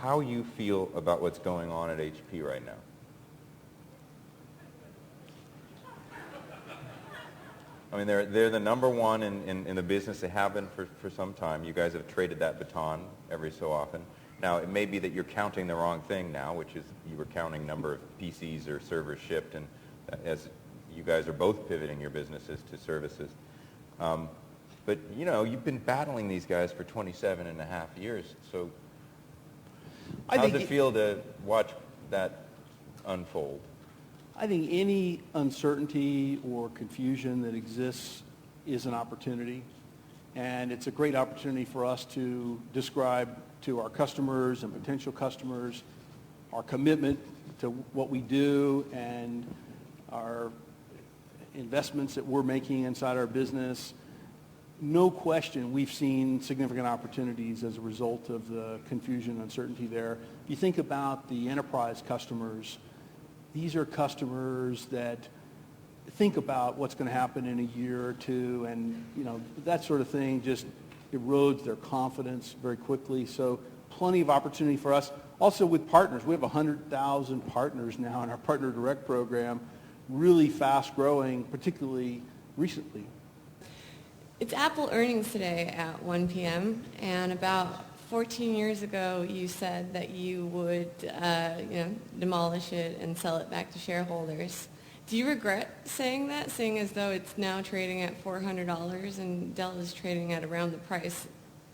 how you feel about what's going on at HP right now. I mean, they're the number one in the business. They have been for some time. You guys have traded that baton every so often. Now, it may be that you're counting the wrong thing now, which is you were counting number of PCs or servers shipped, and as you guys are both pivoting your businesses to services. But, you know, you've been battling these guys for 27 and a half years, so how does it feel to watch that unfold? I think any uncertainty or confusion that exists is an opportunity, and it's a great opportunity for us to describe to our customers and potential customers our commitment to what we do and our investments that we're making inside our business. No question, we've seen significant opportunities as a result of the confusion and uncertainty there. If you think about the enterprise customers, these are customers that think about what's going to happen in a year or two, and you know that sort of thing just erodes their confidence very quickly. So plenty of opportunity for us. Also with partners, we have 100,000 partners now in our Partner Direct program, really fast growing, particularly recently. It's Apple earnings today at 1 p.m. and about 14 years ago, you said that you would, demolish it and sell it back to shareholders. Do you regret saying that, seeing as though it's now trading at $400 and Dell is trading at around the price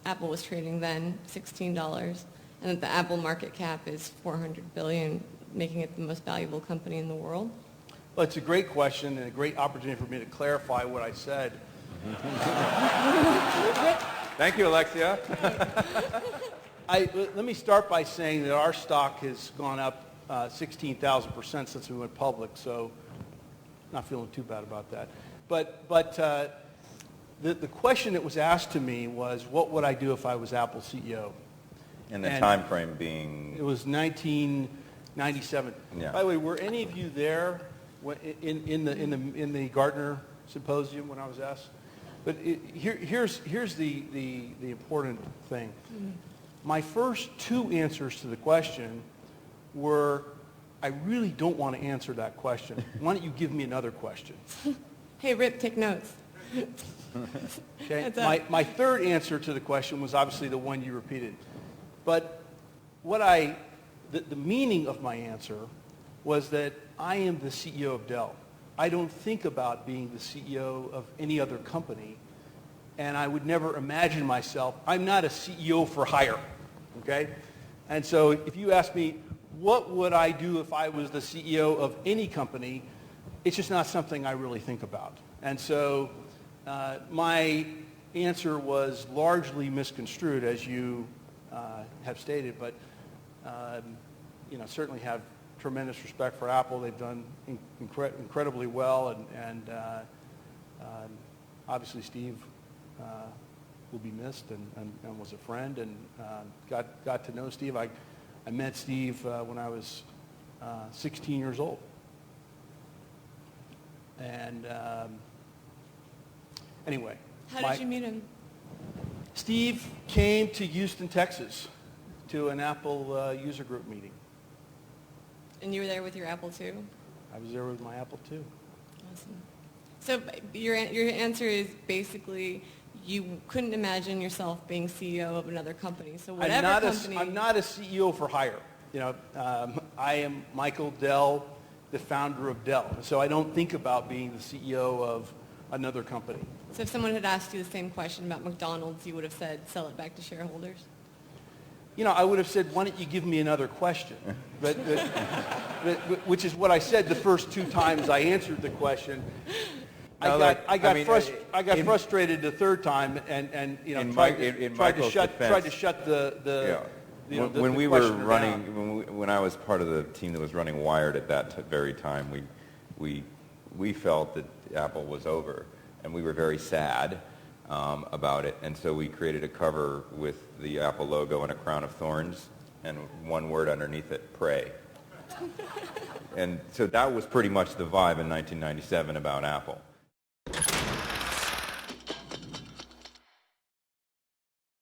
Apple was trading then, $16, and that the Apple market cap is $400 billion, making it the most valuable company in the world? Well, it's a great question and a great opportunity for me to clarify what I said. Thank you, Alexia. Let me start by saying that our stock has gone up 16,000% since we went public, so not feeling too bad about that. But the question that was asked to me was, what would I do if I was Apple CEO? And the time frame being? It was 1997. Yeah. By the way, were any of you there in the Gartner symposium when I was asked? But here's the important thing. My first two answers to the question were, I really don't want to answer that question. Why don't you give me another question? Hey, Rip, take notes. Okay. My third answer to the question was obviously the one you repeated. But the meaning of my answer was that I am the CEO of Dell. I don't think about being the CEO of any other company, and I would never imagine myself. I'm not a CEO for hire, okay? And so if you ask me, what would I do if I was the CEO of any company, it's just not something I really think about. And so my answer was largely misconstrued, as you have stated, but certainly have tremendous respect for Apple. They've done incredibly well, and obviously Steve will be missed and was a friend, and got to know Steve. I met Steve when I was 16 years old. And anyway. How did you meet him? Steve came to Houston, Texas to an Apple user group meeting. And you were there with your Apple II? I was there with my Apple II. Awesome. So your answer is basically you couldn't imagine yourself being CEO of another company. So whatever I'm not a CEO for hire. I am Michael Dell, the founder of Dell. So I don't think about being the CEO of another company. So if someone had asked you the same question about McDonald's, you would have said, sell it back to shareholders? I would have said, why don't you give me another question? But which is what I said the first two times I answered the question. I got frustrated the third time and tried to shut the when we were running down. When I was part of the team that was running Wired at that very time, we felt that Apple was over, and we were very sad about it, and so we created a cover with the Apple logo and a crown of thorns and one word underneath it, pray. And so that was pretty much the vibe in 1997 about Apple.